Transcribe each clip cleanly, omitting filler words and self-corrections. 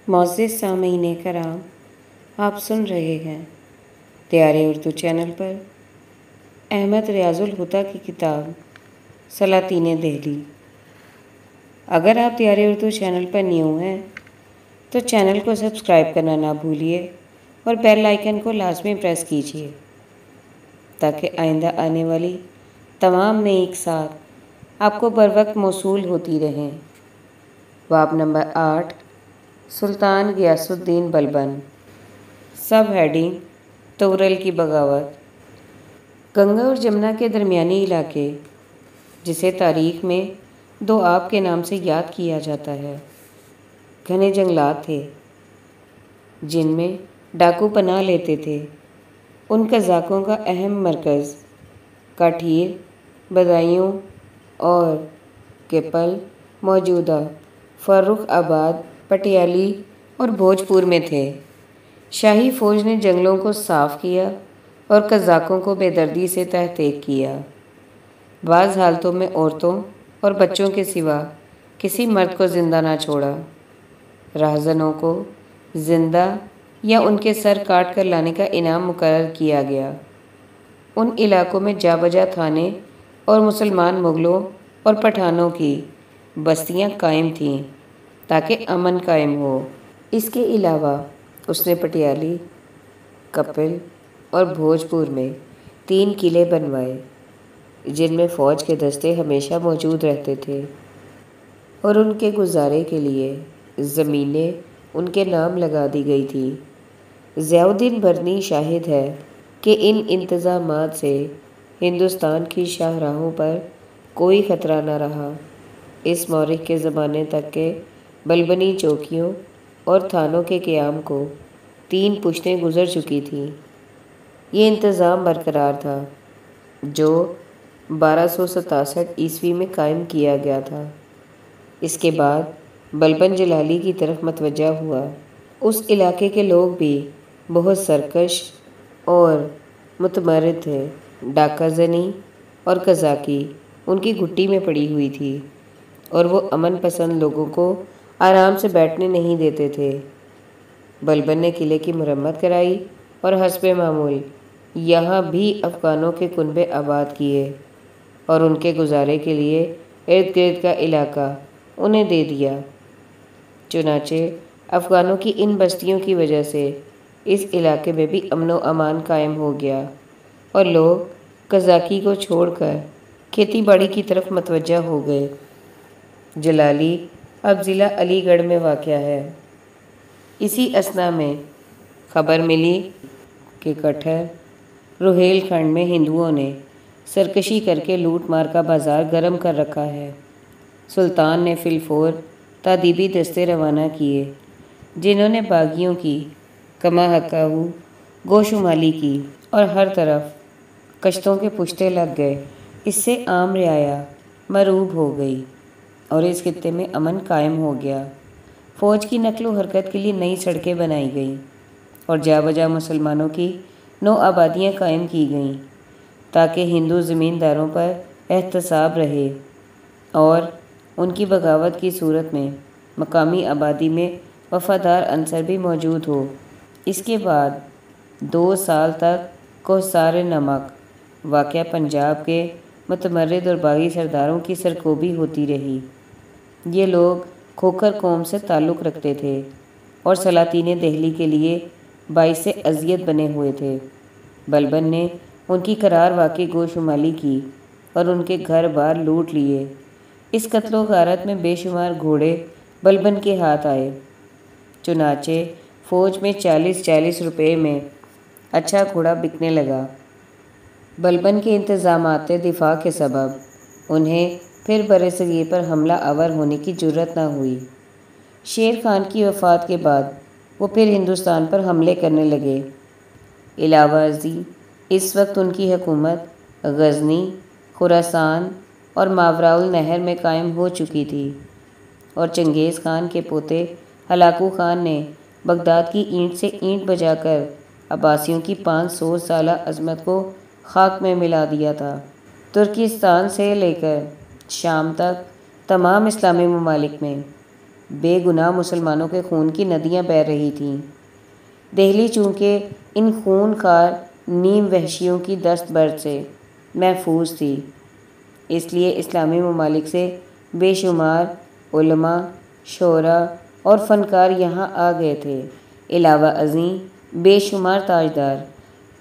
معزز سامعین کرام، آپ سن رہے ہیں دیار اردو چینل پر احمد ریاض الہدیٰ کی کتاب سلاطین دہلی۔ اگر آپ دیار اردو چینل پر نیو ہیں تو چینل کو سبسکرائب کرنا نہ بھولیے اور بیل آئیکن کو لازمی پریس کیجیے تاکہ آئندہ آنے والی تمام نئی اقساط آپ کو بر وقت موصول ہوتی رہیں۔ باب نمبر 8، سلطان غیاث الدین بلبن۔ سب ہیڈنگ، تغرل کی بغاوت۔ گنگا اور جمنا کے درمیانی علاقے، جسے تاریخ میں دو آب کے نام سے یاد کیا جاتا ہے، گھنے جنگلات تھے جن میں ڈاکو پناہ لیتے تھے۔ ان قزاقوں کا اہم مرکز کاٹھیر، بدایوں اور کپل موجودہ فرخ آباد، پٹیالی اور بھوجپور میں تھے۔ شاہی فوج نے جنگلوں کو صاف کیا اور قزاقوں کو بے دردی سے تحقیق کیا۔ بعض حالتوں میں عورتوں اور بچوں کے سوا کسی مرد کو زندہ نہ چھوڑا۔ راہزنوں کو زندہ یا ان کے سر کاٹ کر لانے کا انعام مقرر کیا گیا۔ ان علاقوں میں جا بجا تھانے اور مسلمان مغلوں اور پٹھانوں کی بستیاں قائم تھیں تاکہ امن قائم ہو۔ اس کے علاوہ اس نے پٹیالی، کپل اور بھوجپور میں 3 قلعے بنوائے جن میں فوج کے دستے ہمیشہ موجود رہتے تھے اور ان کے گزارے کے لیے زمینیں ان کے نام لگا دی گئی تھیں۔ ضیاء الدین برنی شاہد ہے کہ ان انتظامات سے ہندوستان کی شاہراہوں پر کوئی خطرہ نہ رہا۔ اس مورخ کے زمانے تک کے بلبنی چوکیوں اور تھانوں کے قیام کو 3 پشتیں گزر چکی تھیں۔ یہ انتظام برقرار تھا جو 1267 میں قائم کیا گیا تھا۔ اس کے بعد بلبن جلالی کی طرف متوجہ ہوا۔ اس علاقے کے لوگ بھی بہت سرکش اور متمرد تھے۔ ڈاکہ زنی اور قزاقی ان کی گھٹی میں پڑی ہوئی تھی اور وہ امن پسند لوگوں کو آرام سے بیٹھنے نہیں دیتے تھے۔ بلبن نے قلعے کی مرمت کرائی اور حسب معمول یہاں بھی افغانوں کے کنبے آباد کیے اور ان کے گزارے کے لیے ارد گرد کا علاقہ انہیں دے دیا۔ چنانچہ افغانوں کی ان بستیوں کی وجہ سے اس علاقے میں بھی امن و امان قائم ہو گیا اور لوگ قزاقی کو چھوڑ کر کھیتی باڑی کی طرف متوجہ ہو گئے۔ جلالی اب ضلع علی گڑھ میں واقع ہے۔ اسی اثنا میں خبر ملی کہ کٹھر روہیل کھنڈ میں ہندوؤں نے سرکشی کر کے لوٹ مار کا بازار گرم کر رکھا ہے۔ سلطان نے فی الفور تادیبی دستے روانہ کیے جنہوں نے باغیوں کی کما حقہ گوشمالی کی اور ہر طرف کشتوں کے پشتے لگ گئے۔ اس سے عام رعایا مرعوب ہو گئی اور اس خطے میں امن قائم ہو گیا۔ فوج کی نقل و حرکت کے لیے نئی سڑکیں بنائی گئیں اور جا بجا مسلمانوں کی نو آبادیاں قائم کی گئیں تاکہ ہندو زمینداروں پر احتساب رہے اور ان کی بغاوت کی صورت میں مقامی آبادی میں وفادار عنصر بھی موجود ہو۔ اس کے بعد 2 سال تک کوہسار نمک واقع پنجاب کے متمرد اور باغی سرداروں کی سرکوبی ہوتی رہی۔ یہ لوگ کھوکھر قوم سے تعلق رکھتے تھے اور سلاطین دہلی کے لیے باعث اذیت بنے ہوئے تھے۔ بلبن نے ان کی قرار واقع گوشمالی کی اور ان کے گھر بار لوٹ لیے۔ اس قتل و غارت میں بے شمار گھوڑے بلبن کے ہاتھ آئے۔ چنانچہ فوج میں 40 روپے میں اچھا گھوڑا بکنے لگا۔ بلبن کے انتظامات دفاع کے سبب انہیں پھر برصغیر پر حملہ آور ہونے کی جرأت نہ ہوئی۔ شیر خان کی وفات کے بعد وہ پھر ہندوستان پر حملے کرنے لگے۔ علاوہ ازیں اس وقت ان کی حکومت غزنی، خراسان اور ماوراء النہر میں قائم ہو چکی تھی اور چنگیز خان کے پوتے ہلاکو خان نے بغداد کی اینٹ سے اینٹ بجا کر عباسیوں کی 500 سالہ عظمت کو خاک میں ملا دیا تھا۔ ترکستان سے لے کر شام تک تمام اسلامی ممالک میں بے گناہ مسلمانوں کے خون کی ندیاں بہہ رہی تھیں۔ دہلی چونکہ ان خون خار نیم وحشیوں کی دست برد سے محفوظ تھی، اس لیے اسلامی ممالک سے بے شمار علماء، شعراء اور فنکار یہاں آ گئے تھے۔ علاوہ ازیں بے شمار تاجدار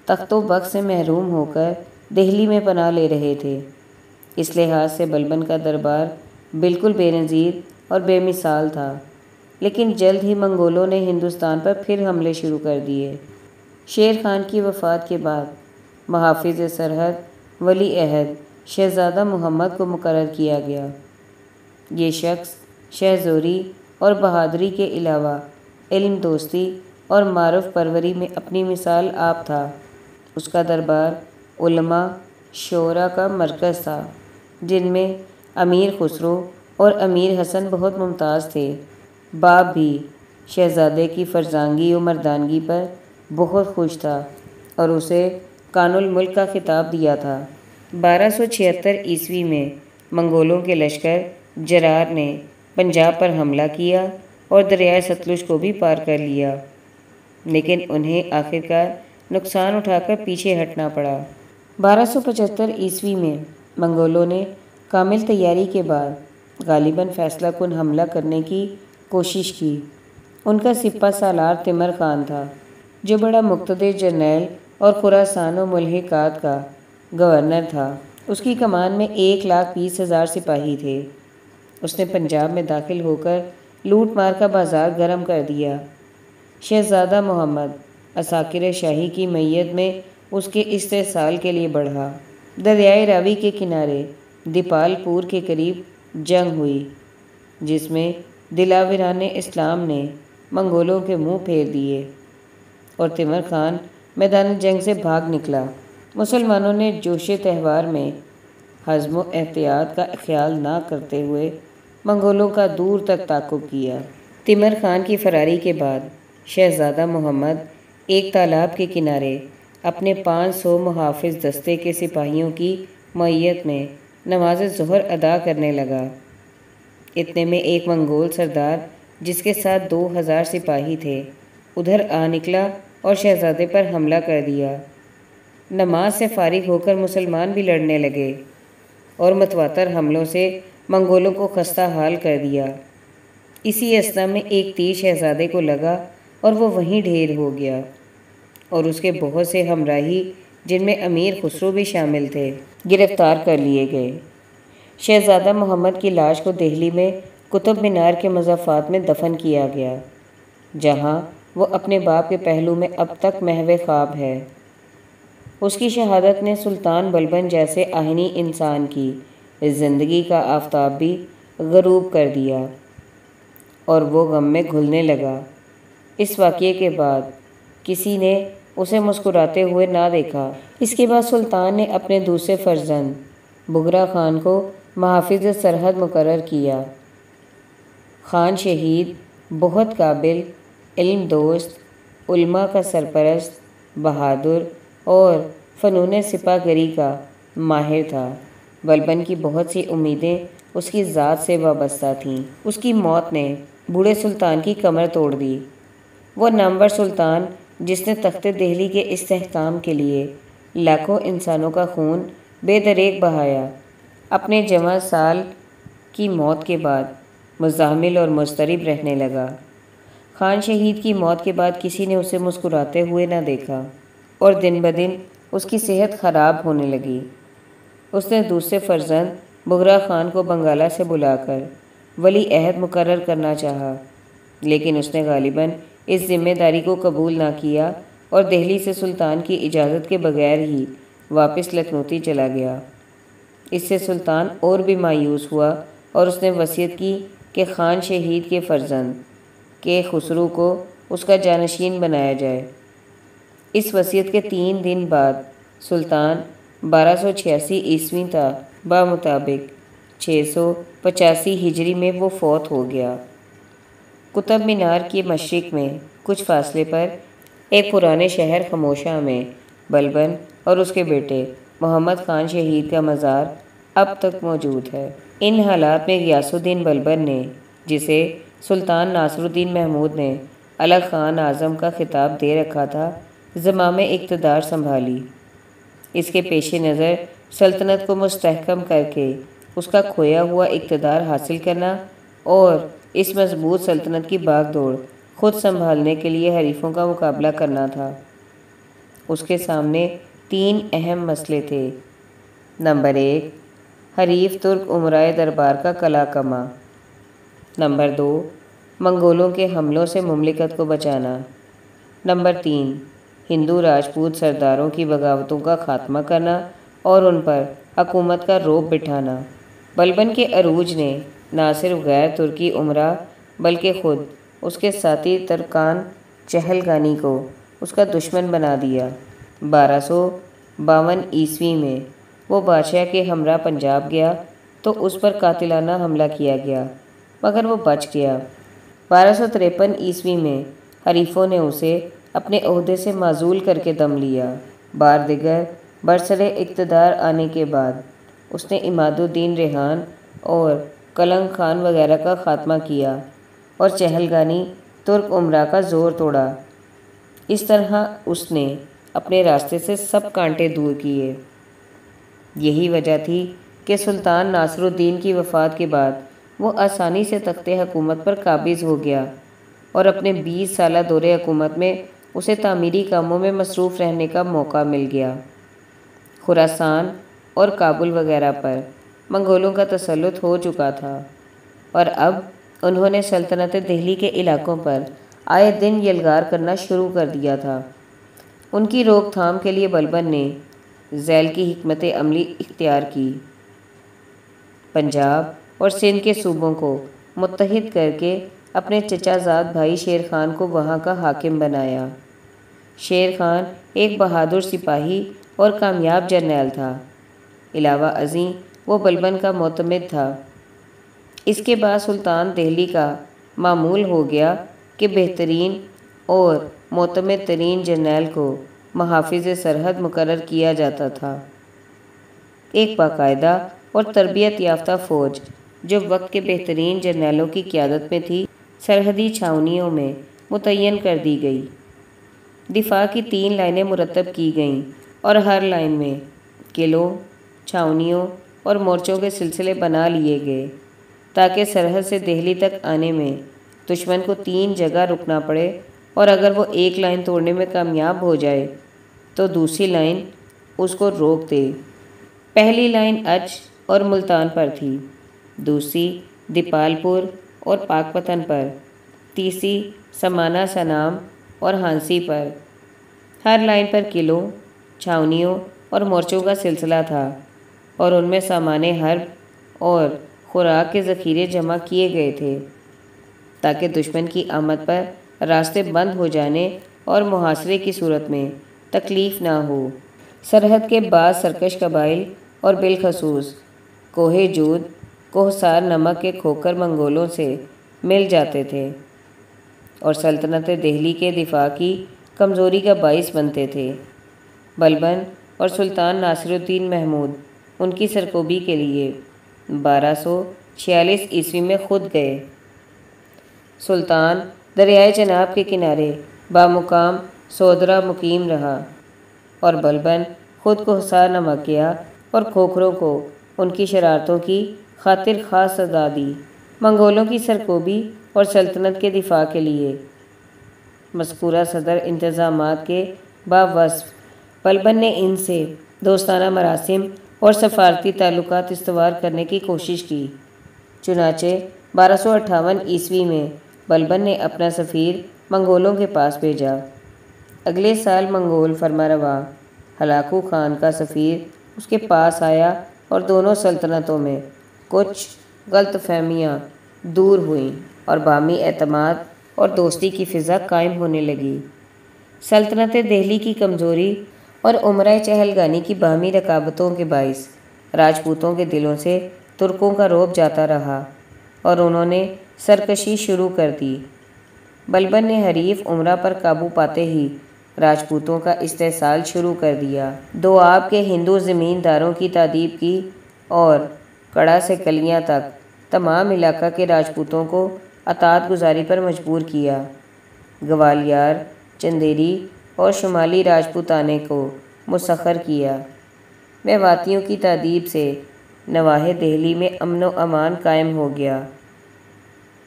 تخت و بخت سے محروم ہو کر دہلی میں پناہ لے رہے تھے۔ اس لحاظ سے بلبن کا دربار بالکل بے نظیر اور بے مثال تھا، لیکن جلد ہی منگولوں نے ہندوستان پر پھر حملے شروع کر دیے۔ شیر خان کی وفات کے بعد محافظ سرحد ولی عہد شہزادہ محمد کو مقرر کیا گیا۔ یہ شخص شہزوری اور بہادری کے علاوہ علم دوستی اور معرف پروری میں اپنی مثال آپ تھا۔ اس کا دربار علماء، شعراء کا مرکز تھا، جن میں امیر خسرو اور امیر حسن بہت ممتاز تھے۔ باپ بھی شہزادے کی فرزانگی و مردانگی پر بہت خوش تھا اور اسے کان الملک کا خطاب دیا تھا۔ 1276 میں منگولوں کے لشکر جرار نے پنجاب پر حملہ کیا اور دریائے ستلج کو بھی پار کر لیا، لیکن انہیں آخرکار نقصان اٹھا کر پیچھے ہٹنا پڑا۔ 1275 میں منگولوں نے کامل تیاری کے بعد غالباً فیصلہ کن حملہ کرنے کی کوشش کی۔ ان کا سپہ سالار تیمور خان تھا، جو بڑا مقتدر جرنیل اور خراسان و ملحقات کا گورنر تھا۔ اس کی کمان میں 1,20,000 سپاہی تھے۔ اس نے پنجاب میں داخل ہو کر لوٹ مار کا بازار گرم کر دیا۔ شہزادہ محمد عساکر شاہی کی معیت میں اس کے استحصال کے لیے بڑھا۔ دریائے راوی کے کنارے دیپال پور کے قریب جنگ ہوئی، جس میں دلاوران اسلام نے منگولوں کے منہ پھیر دیے اور تیمور خان میدان جنگ سے بھاگ نکلا۔ مسلمانوں نے جوش تہوار میں حزم و احتیاط کا خیال نہ کرتے ہوئے منگولوں کا دور تک تعاقب کیا۔ تیمور خان کی فراری کے بعد شہزادہ محمد ایک تالاب کے کنارے اپنے 500 محافظ دستے کے سپاہیوں کی معیت میں نماز ظہر ادا کرنے لگا۔ اتنے میں ایک منگول سردار جس کے ساتھ 2000 سپاہی تھے ادھر آ نکلا اور شہزادے پر حملہ کر دیا۔ نماز سے فارغ ہو کر مسلمان بھی لڑنے لگے اور متواتر حملوں سے منگولوں کو خستہ حال کر دیا۔ اسی اثنا میں ایک تیر شہزادے کو لگا اور وہ وہیں ڈھیر ہو گیا، اور اس کے بہت سے ہمراہی جن میں امیر خسرو بھی شامل تھے گرفتار کر لیے گئے۔ شہزادہ محمد کی لاش کو دہلی میں قطب مینار کے مضافات میں دفن کیا گیا، جہاں وہ اپنے باپ کے پہلو میں اب تک محو خواب ہے۔ اس کی شہادت نے سلطان بلبن جیسے آہنی انسان کی زندگی کا آفتاب بھی غروب کر دیا اور وہ غم میں گھلنے لگا۔ اس واقعے کے بعد کسی نے اسے مسکراتے ہوئے نہ دیکھا۔ اس کے بعد سلطان نے اپنے دوسرے فرزند بگرا خان کو محافظ سرحد مقرر کیا۔ خان شہید بہت قابل، علم دوست، علماء کا سرپرست، بہادر اور فنون سپہ گری کا ماہر تھا۔ بلبن کی بہت سی امیدیں اس کی ذات سے وابستہ تھیں۔ اس کی موت نے بوڑھے سلطان کی کمر توڑ دی۔ وہ نامور سلطان جس نے تخت دہلی کے استحکام کے لیے لاکھوں انسانوں کا خون بے دریغ بہایا، اپنے جوان سال کی موت کے بعد مزاحمل اور مضطرب رہنے لگا۔ خان شہید کی موت کے بعد کسی نے اسے مسکراتے ہوئے نہ دیکھا اور دن بدن اس کی صحت خراب ہونے لگی۔ اس نے دوسرے فرزند بگرا خان کو بنگالہ سے بلا کر ولی عہد مقرر کرنا چاہا، لیکن اس نے غالباً اس ذمہ داری کو قبول نہ کیا اور دہلی سے سلطان کی اجازت کے بغیر ہی واپس لکھنؤ چلا گیا۔ اس سے سلطان اور بھی مایوس ہوا اور اس نے وصیت کی کہ خان شہید کے فرزند کے خسرو کو اس کا جانشین بنایا جائے۔ اس وصیت کے 3 دن بعد سلطان 1286 تا بمطابق 685 ہجری میں وہ فوت ہو گیا۔ قطب مینار کے مشرق میں کچھ فاصلے پر ایک پرانے شہر خموشاں میں بلبن اور اس کے بیٹے محمد خان شہید کا مزار اب تک موجود ہے۔ ان حالات میں غیاث الدین بلبن نے، جسے سلطان ناصر الدین محمود نے الگ خان اعظم کا خطاب دے رکھا تھا، زمام اقتدار سنبھالی۔ اس کے پیش نظر سلطنت کو مستحکم کر کے اس کا کھویا ہوا اقتدار حاصل کرنا اور اس مضبوط سلطنت کی باغ دوڑ خود سنبھالنے کے لیے حریفوں کا مقابلہ کرنا تھا۔ اس کے سامنے 3 اہم مسئلے تھے۔ نمبر 1، حریف ترک امرائے دربار کا قلع کما۔ نمبر 2، منگولوں کے حملوں سے مملکت کو بچانا۔ نمبر 3، ہندو راجپوت سرداروں کی بغاوتوں کا خاتمہ کرنا اور ان پر حکومت کا رعب بٹھانا۔ بلبن کے عروج نے نہ صرف غیر ترکی امراء بلکہ خود اس کے ساتھی ترکان چہلگانی کو اس کا دشمن بنا دیا۔ 1252 عیسوی میں وہ بادشاہ کے ہمراہ پنجاب گیا تو اس پر قاتلانہ حملہ کیا گیا، مگر وہ بچ گیا۔ 1253 عیسوی میں حریفوں نے اسے اپنے عہدے سے معزول کر کے دم لیا۔ بار دیگر برسر اقتدار آنے کے بعد اس نے عماد الدین ریحان اور کلنگ خان وغیرہ کا خاتمہ کیا اور چہلگانی ترک امراء کا زور توڑا۔ اس طرح اس نے اپنے راستے سے سب کانٹے دور کیے۔ یہی وجہ تھی کہ سلطان ناصر الدین کی وفات کے بعد وہ آسانی سے تخت حکومت پر قابض ہو گیا اور اپنے 20 سالہ دور حکومت میں اسے تعمیری کاموں میں مصروف رہنے کا موقع مل گیا۔ خراسان اور کابل وغیرہ پر منگولوں کا تسلط ہو چکا تھا اور اب انہوں نے سلطنت دہلی کے علاقوں پر آئے دن یلغار کرنا شروع کر دیا تھا۔ ان کی روک تھام کے لیے بلبن نے ذیل کی حکمت عملی اختیار کی۔ پنجاب اور سندھ کے صوبوں کو متحد کر کے اپنے چچا زاد بھائی شیر خان کو وہاں کا حاکم بنایا۔ شیر خان ایک بہادر سپاہی اور کامیاب جرنیل تھا۔ علاوہ ازیں وہ بلبن کا معتمد تھا۔ اس کے بعد سلطان دہلی کا معمول ہو گیا کہ بہترین اور معتمد ترین جرنیل کو محافظ سرحد مقرر کیا جاتا تھا۔ ایک باقاعدہ اور تربیت یافتہ فوج جو وقت کے بہترین جرنیلوں کی قیادت میں تھی سرحدی چھاؤنیوں میں متعین کر دی گئی۔ دفاع کی 3 لائنیں مرتب کی گئیں اور ہر لائن میں قلعوں، چھاؤنیوں اور مورچوں کے سلسلے بنا لیے گئے تاکہ سرحد سے دہلی تک آنے میں دشمن کو 3 جگہ رکنا پڑے اور اگر وہ ایک لائن توڑنے میں کامیاب ہو جائے تو دوسری لائن اس کو روک دے۔ پہلی لائن اچ اور ملتان پر تھی، دوسری دیپال پور اور پاک پتن پر، تیسری سمانہ سنام اور ہانسی پر۔ ہر لائن پر قلعوں، چھاؤنیوں اور مورچوں کا سلسلہ تھا اور ان میں سامان حرب اور خوراک کے ذخیرے جمع کیے گئے تھے تاکہ دشمن کی آمد پر راستے بند ہو جانے اور محاصرے کی صورت میں تکلیف نہ ہو۔ سرحد کے بعض سرکش قبائل اور بالخصوص کوہ جود کوہسار نمک کے کھوکر منگولوں سے مل جاتے تھے اور سلطنت دہلی کے دفاع کی کمزوری کا باعث بنتے تھے۔ بلبن اور سلطان ناصر الدین محمود ان کی سرکوبی کے لیے 1246 عیسوی میں خود گئے۔ سلطان دریائے چناب کے کنارے بامقام سودرہ مقیم رہا اور بلبن خود کوہسار نمک گیا اور کھوکھروں کو ان کی شرارتوں کی خاطر خواہ سزا دی۔ منگولوں کی سرکوبی اور سلطنت کے دفاع کے لیے مذکورہ صدر انتظامات کے باوصف بلبن نے ان سے دوستانہ مراسم اور سفارتی تعلقات استوار کرنے کی کوشش کی۔ چنانچہ 1258 عیسوی میں بلبن نے اپنا سفیر منگولوں کے پاس بھیجا۔ اگلے سال منگول فرمانروا ہلاکو خان کا سفیر اس کے پاس آیا اور دونوں سلطنتوں میں کچھ غلط فہمیاں دور ہوئیں اور باہمی اعتماد اور دوستی کی فضا قائم ہونے لگی۔ سلطنت دہلی کی کمزوری اور امرائے چہلگانی کی باہمی رقابتوں کے باعث راجپوتوں کے دلوں سے ترکوں کا رعب جاتا رہا اور انہوں نے سرکشی شروع کر دی۔ بلبن نے حریف امراء پر قابو پاتے ہی راجپوتوں کا استحصال شروع کر دیا۔ دوآب کے ہندو زمینداروں کی تادیب کی اور کڑا سے کلیاں تک تمام علاقہ کے راجپوتوں کو اطاعت گزاری پر مجبور کیا۔ گوالیار، چندیری اور شمالی راجپوتانے کو مسخر کیا۔ میواتیوں کی تادیب سے نواحِ دہلی میں امن و امان قائم ہو گیا۔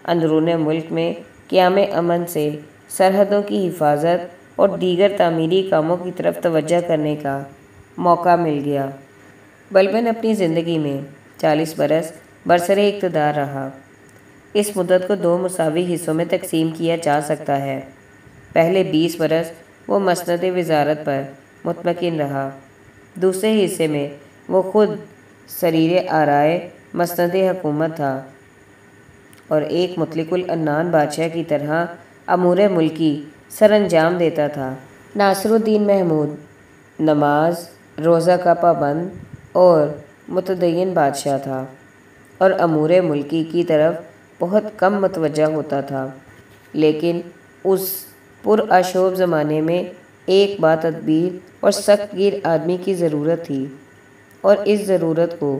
اندرون ملک میں قیام امن سے سرحدوں کی حفاظت اور دیگر تعمیری کاموں کی طرف توجہ کرنے کا موقع مل گیا۔ بلبن اپنی زندگی میں 40 برس برسر اقتدار رہا۔ اس مدت کو 2 مساوی حصوں میں تقسیم کیا جا سکتا ہے۔ پہلے 20 برس وہ مسند وزارت پر مطمئن رہا۔ دوسرے حصے میں وہ خود سریر آرائے مسند حکومت تھا اور ایک مطلق العنان بادشاہ کی طرح امور ملکی سر انجام دیتا تھا۔ ناصر الدین محمود نماز روزہ کا پابند اور متدین بادشاہ تھا اور امور ملکی کی طرف بہت کم متوجہ ہوتا تھا، لیکن اس پرآشوب زمانے میں ایک باتدبیر اور سخت گیر آدمی کی ضرورت تھی، اور اس ضرورت کو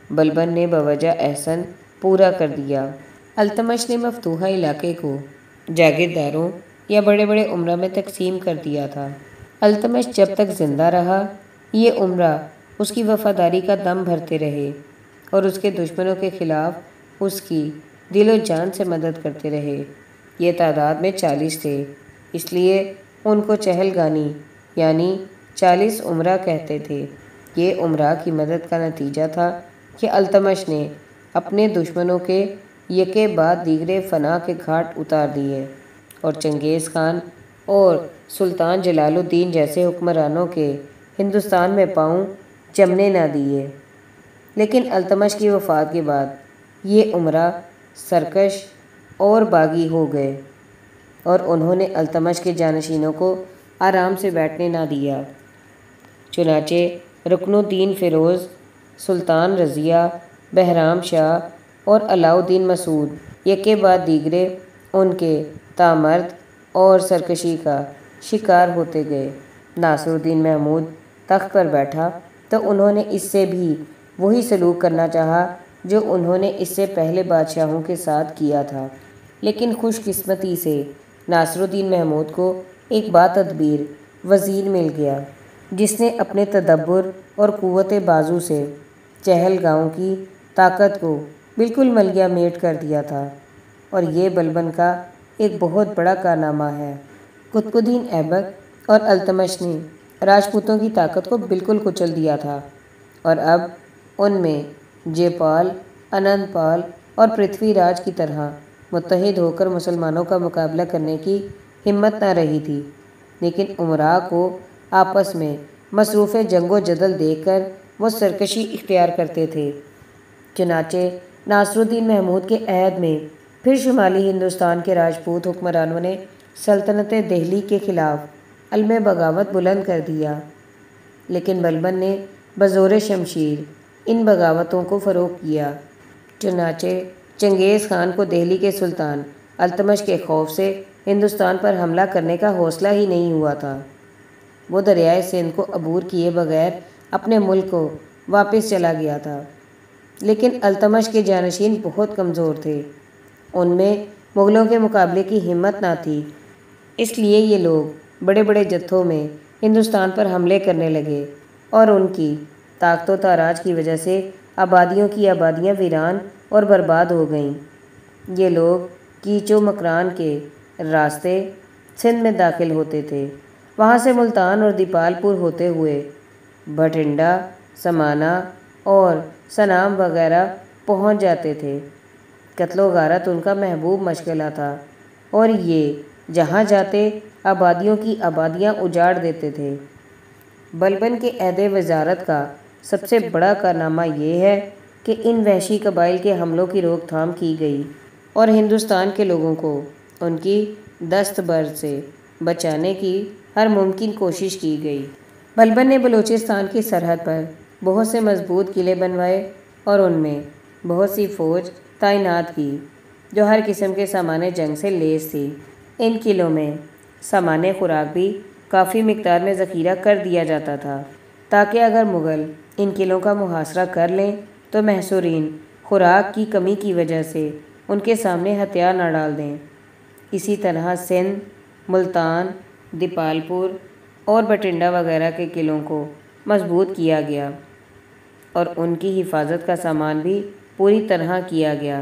بلبن نے بوجہ احسن پورا کر دیا۔ التمش نے مفتوحہ علاقے کو جاگیرداروں یا بڑے بڑے امراء میں تقسیم کر دیا تھا۔ التمش جب تک زندہ رہا، یہ امراء اس کی وفاداری کا دم بھرتے رہے اور اس کے دشمنوں کے خلاف اس کی دل و جان سے مدد کرتے رہے۔ یہ تعداد میں 40 تھے، اس لیے ان کو چہلگانی یعنی 40 امراء کہتے تھے۔ یہ امراء کی مدد کا نتیجہ تھا کہ التمش نے اپنے دشمنوں کے یکے بعد دیگرے فنا کے گھاٹ اتار دیے اور چنگیز خان اور سلطان جلال الدین جیسے حکمرانوں کے ہندوستان میں پاؤں جمنے نہ دیے۔ لیکن التمش کی وفات کے بعد یہ امراء سرکش اور باغی ہو گئے اور انہوں نے التمش کے جانشینوں کو آرام سے بیٹھنے نہ دیا۔ چنانچہ رکن الدین فیروز، سلطان رضیہ، بہرام شاہ اور علاء الدین مسعود یکے بعد دیگرے ان کے تامرد اور سرکشی کا شکار ہوتے گئے۔ ناصر الدین محمود تخت پر بیٹھا تو انہوں نے اس سے بھی وہی سلوک کرنا چاہا جو انہوں نے اس سے پہلے بادشاہوں کے ساتھ کیا تھا، لیکن خوش قسمتی سے ناصر الدین محمود کو ایک باتدبیر وزیر مل گیا جس نے اپنے تدبر اور قوت بازو سے چہلگاؤں کی طاقت کو بالکل ملیہ میٹ کر دیا تھا، اور یہ بلبن کا ایک بہت بڑا کارنامہ ہے۔ قطب الدین ایبک اور التمش نے راجپوتوں کی طاقت کو بالکل کچل دیا تھا، اور اب ان میں جے پال، انند پال اور پرتھوی راج کی طرح متحد ہو کر مسلمانوں کا مقابلہ کرنے کی ہمت نہ رہی تھی، لیکن امراء کو آپس میں مصروف جنگ و جدل دیکھ کر وہ سرکشی اختیار کرتے تھے۔ چنانچہ ناصر الدین محمود کے عہد میں پھر شمالی ہندوستان کے راجپوت حکمرانوں نے سلطنت دہلی کے خلاف علم بغاوت بلند کر دیا، لیکن بلبن نے بزور شمشیر ان بغاوتوں کو فروغ کیا۔ چنانچہ چنگیز خان کو دہلی کے سلطان التمش کے خوف سے ہندوستان پر حملہ کرنے کا حوصلہ ہی نہیں ہوا تھا۔ وہ دریائے سندھ کو عبور کیے بغیر اپنے ملک کو واپس چلا گیا تھا، لیکن التمش کے جانشین بہت کمزور تھے، ان میں مغلوں کے مقابلے کی ہمت نہ تھی، اس لیے یہ لوگ بڑے بڑے جتھوں میں ہندوستان پر حملے کرنے لگے اور ان کی طاقت و تاراج کی وجہ سے آبادیوں کی آبادیاں ویران اور برباد ہو گئیں۔ یہ لوگ کیچ و مکران کے راستے سندھ میں داخل ہوتے تھے، وہاں سے ملتان اور دیپال پور ہوتے ہوئے بھٹنڈا، سمانا اور سنام وغیرہ پہنچ جاتے تھے۔ قتل و غارت ان کا محبوب مشغلہ تھا، اور یہ جہاں جاتے آبادیوں کی آبادیاں اجاڑ دیتے تھے۔ بلبن کے عہد وزارت کا سب سے بڑا کارنامہ یہ ہے کہ ان وحشی قبائل کے حملوں کی روک تھام کی گئی اور ہندوستان کے لوگوں کو ان کی دست برد سے بچانے کی ہر ممکن کوشش کی گئی۔ بلبن نے بلوچستان کی سرحد پر بہت سے مضبوط قلعے بنوائے اور ان میں بہت سی فوج تعینات کی جو ہر قسم کے سامان جنگ سے لیس تھی۔ ان قلعوں میں سامان خوراک بھی کافی مقدار میں ذخیرہ کر دیا جاتا تھا تاکہ اگر مغل ان قلعوں کا محاصرہ کر لیں تو محصورین خوراک کی کمی کی وجہ سے ان کے سامنے ہتھیار نہ ڈال دیں۔ اسی طرح سندھ، ملتان، دیپالپور اور بٹنڈا وغیرہ کے قلعوں کو مضبوط کیا گیا اور ان کی حفاظت کا سامان بھی پوری طرح کیا گیا،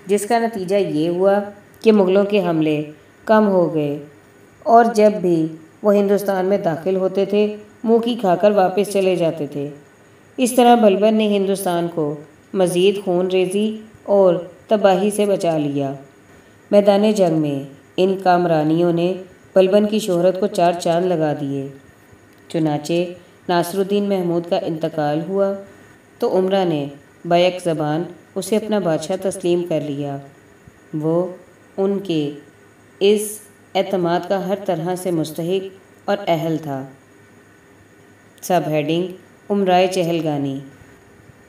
جس کا نتیجہ یہ ہوا کہ مغلوں کے حملے کم ہو گئے اور جب بھی وہ ہندوستان میں داخل ہوتے تھے منہ کی کھا کر واپس چلے جاتے تھے۔ اس طرح بلبن نے ہندوستان کو مزید خون ریزی اور تباہی سے بچا لیا۔ میدان جنگ میں ان کامرانیوں نے بلبن کی شہرت کو چار چاند لگا دیے۔ چنانچہ ناصر الدین محمود کا انتقال ہوا تو امرا نے بیک زبان اسے اپنا بادشاہ تسلیم کر لیا۔ وہ ان کے اس اعتماد کا ہر طرح سے مستحق اور اہل تھا۔ سب ہیڈنگ امرائے چہلگانی۔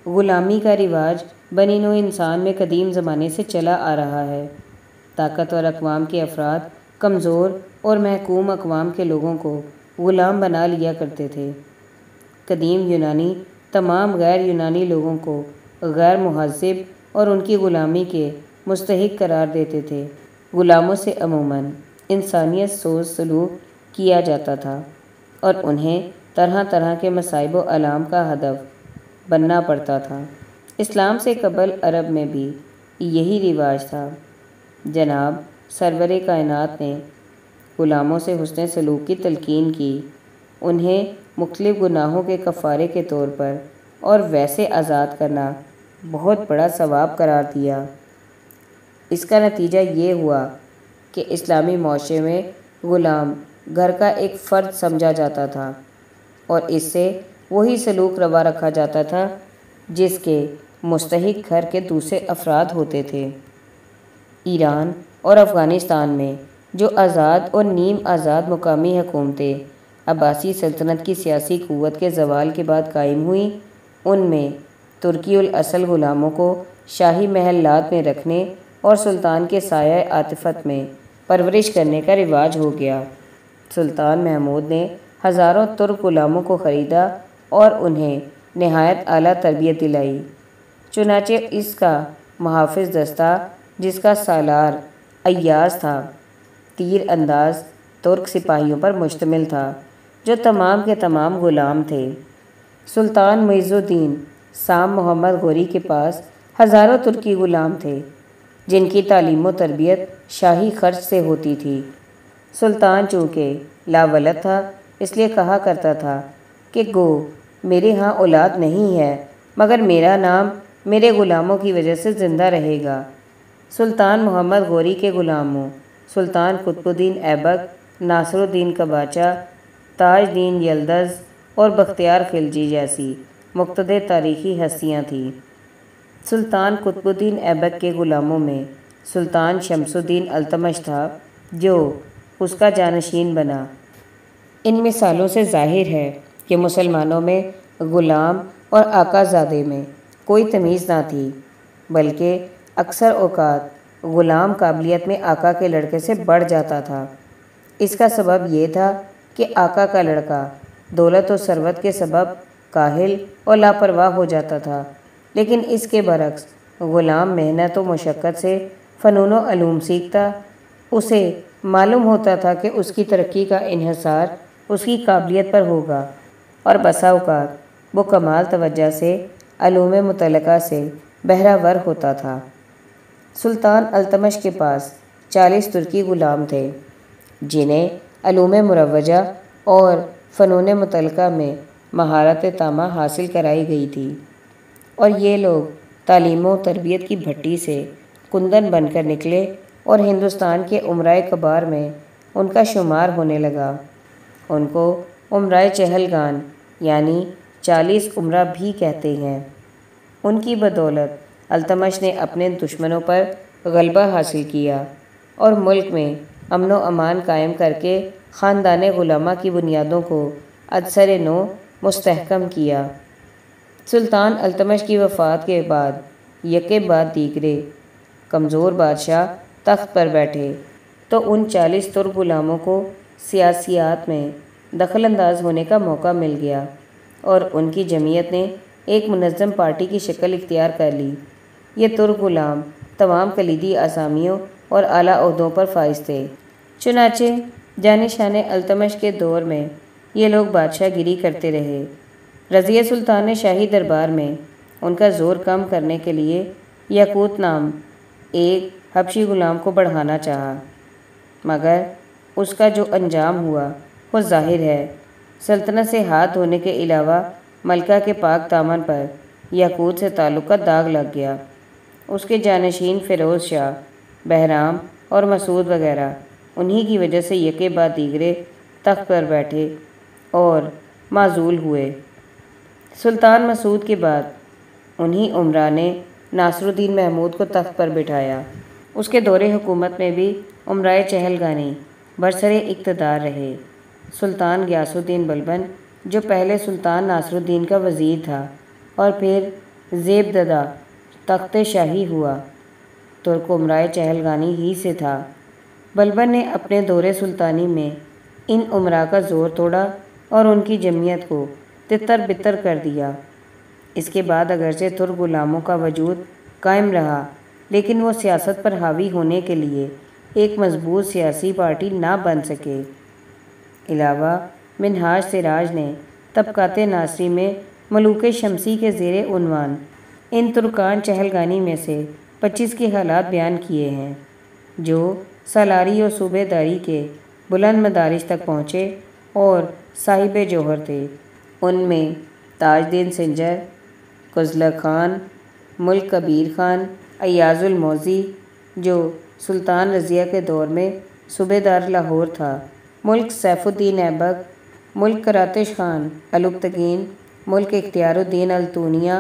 غلامی کا رواج بنی نوع انسان میں قدیم زمانے سے چلا آ رہا ہے۔ طاقتور اقوام کے افراد کمزور اور محکوم اقوام کے لوگوں کو غلام بنا لیا کرتے تھے۔ قدیم یونانی تمام غیر یونانی لوگوں کو غیر مہذب اور ان کی غلامی کے مستحق قرار دیتے تھے۔ غلاموں سے عموماً انسانیت سوز سلوک کیا جاتا تھا اور انہیں طرح طرح کے مصائب و آلام کا ہدف بننا پڑتا تھا۔ اسلام سے قبل عرب میں بھی یہی رواج تھا۔ جناب سرور کائنات نے غلاموں سے حسن سلوک کی تلقین کی، انہیں مختلف گناہوں کے کفارے کے طور پر اور ویسے آزاد کرنا بہت بڑا ثواب قرار دیا۔ اس کا نتیجہ یہ ہوا کہ اسلامی معاشرے میں غلام گھر کا ایک فرد سمجھا جاتا تھا اور اس سے وہی سلوک روا رکھا جاتا تھا جس کے مستحق گھر کے دوسرے افراد ہوتے تھے۔ ایران اور افغانستان میں جو آزاد اور نیم آزاد مقامی حکومتیں عباسی سلطنت کی سیاسی قوت کے زوال کے بعد قائم ہوئیں، ان میں ترکی الاصل غلاموں کو شاہی محلات میں رکھنے اور سلطان کے سایہ عاطفت میں پرورش کرنے کا رواج ہو گیا۔ سلطان محمود نے ہزاروں ترک غلاموں کو خریدا اور انہیں نہایت اعلیٰ تربیت دلائی۔ چنانچہ اس کا محافظ دستہ جس کا سالار ایاز تھا، تیر انداز ترک سپاہیوں پر مشتمل تھا جو تمام کے تمام غلام تھے۔ سلطان معز الدین سام محمد غوری کے پاس ہزاروں ترکی غلام تھے جن کی تعلیم و تربیت شاہی خرچ سے ہوتی تھی۔ سلطان چونکہ لاولد تھا اس لیے کہا کرتا تھا کہ گو میرے ہاں اولاد نہیں ہے مگر میرا نام میرے غلاموں کی وجہ سے زندہ رہے گا۔ سلطان محمد غوری کے غلاموں سلطان قطب الدین ایبک، ناصر الدین قباچہ، تاج دین یلدز اور بختیار خلجی جیسی مقتدر تاریخی ہستیاں تھیں۔ سلطان قطب الدین ایبک کے غلاموں میں سلطان شمس الدین التمش تھا جو اس کا جانشین بنا۔ ان مثالوں سے ظاہر ہے کہ مسلمانوں میں غلام اور آقا زادے میں کوئی تمیز نہ تھی، بلکہ اکثر اوقات غلام قابلیت میں آقا کے لڑکے سے بڑھ جاتا تھا۔ اس کا سبب یہ تھا کہ آقا کا لڑکا دولت و ثروت کے سبب کاہل اور لاپرواہ ہو جاتا تھا، لیکن اس کے برعکس غلام محنت و مشقت سے فنون و علوم سیکھتا۔ اسے معلوم ہوتا تھا کہ اس کی ترقی کا انحصار اس کی قابلیت پر ہوگا اور بسا اوقات وہ کمال توجہ سے علوم متعلقہ سے بہرہ ور ہوتا تھا۔ سلطان التمش کے پاس 40 ترکی غلام تھے جنہیں علوم مروجہ اور فنون متعلقہ میں مہارت تامہ حاصل کرائی گئی تھی، اور یہ لوگ تعلیم و تربیت کی بھٹی سے کندن بن کر نکلے اور ہندوستان کے امرائے کبار میں ان کا شمار ہونے لگا۔ ان کو امرائے چہلگان یعنی 40 امرا بھی کہتے ہیں۔ ان کی بدولت التمش نے اپنے دشمنوں پر غلبہ حاصل کیا اور ملک میں امن و امان قائم کر کے خاندان غلامہ کی بنیادوں کو ادسر نو مستحکم کیا۔ سلطان التمش کی وفات کے بعد یکے بعد دیگرے کمزور بادشاہ تخت پر بیٹھے تو ان 40 ترک غلاموں کو سیاسیات میں دخل انداز ہونے کا موقع مل گیا اور ان کی جمعیت نے ایک منظم پارٹی کی شکل اختیار کر لی۔ یہ ترک غلام تمام کلیدی اسامیوں اور اعلیٰ عہدوں پر فائز تھے۔ چنانچہ جانشین التمش کے دور میں یہ لوگ بادشاہ گیری کرتے رہے۔ رضیہ سلطان نے شاہی دربار میں ان کا زور کم کرنے کے لیے یاقوت نام ایک حبشی غلام کو بڑھانا چاہا، مگر اس کا جو انجام ہوا وہ ظاہر ہے۔ سلطنت سے ہاتھ دھونے کے علاوہ ملکہ کے پاک دامن پر یاقوت سے تعلق کا داغ لگ گیا۔ اس کے جانشین فیروز شاہ، بہرام اور مسعود وغیرہ انہی کی وجہ سے یکے بعد دیگرے تخت پر بیٹھے اور معزول ہوئے۔ سلطان مسعود کے بعد انہی امراء نے ناصر الدین محمود کو تخت پر بٹھایا۔ اس کے دور حکومت میں بھی امرائے چہلگانی برسر اقتدار رہے۔ سلطان غیاث الدین بلبن جو پہلے سلطان ناصر الدین کا وزیر تھا اور پھر زیب زدہ تخت شاہی ہوا، ترک امرائے چہلگانی ہی سے تھا۔ بلبن نے اپنے دور سلطانی میں ان امراء کا زور توڑا اور ان کی جمعیت کو تتر بتر کر دیا۔ اس کے بعد اگرچہ ترک غلاموں کا وجود قائم رہا، لیکن وہ سیاست پر حاوی ہونے کے لیے ایک مضبوط سیاسی پارٹی نہ بن سکے۔ علاوہ منہاج سراج نے طبقات ناصری میں ملوک شمسی کے زیر عنوان ان ترکان چہلگانی میں سے 25 کے حالات بیان کیے ہیں جو سالاری اور صوبے داری کے بلند مدارج تک پہنچے اور صاحب جوہر تھے۔ ان میں تاج دین سنجر، قزلق خان، ملک کبیر خان، ایاز الموزی جو سلطان رضیہ کے دور میں صوبے دار لاہور تھا، ملک سیف الدین ایبک، ملک کراتش خان البتگین، ملک اختیار الدین التونیہ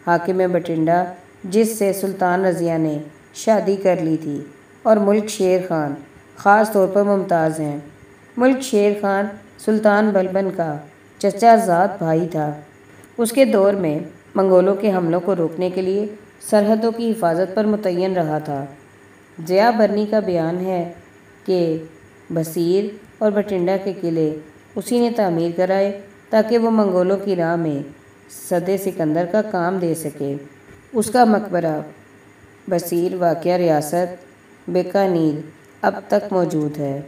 حاکم بٹھنڈا جس سے سلطان رضیہ نے شادی کر لی تھی، اور ملک شیر خان خاص طور پر ممتاز ہیں۔ ملک شیر خان سلطان بلبن کا چچا زاد بھائی تھا۔ اس کے دور میں منگولوں کے حملوں کو روکنے کے لیے سرحدوں کی حفاظت پر متعین رہا تھا۔ ضیاء برنی کا بیان ہے کہ بصیر اور بٹھنڈا کے قلعے اسی نے تعمیر کرائے تاکہ وہ منگولوں کی راہ میں سد سکندر کا کام دے سکے۔ اس کا مقبرہ بصیر واقعہ ریاست بیکانیر اب تک موجود ہے۔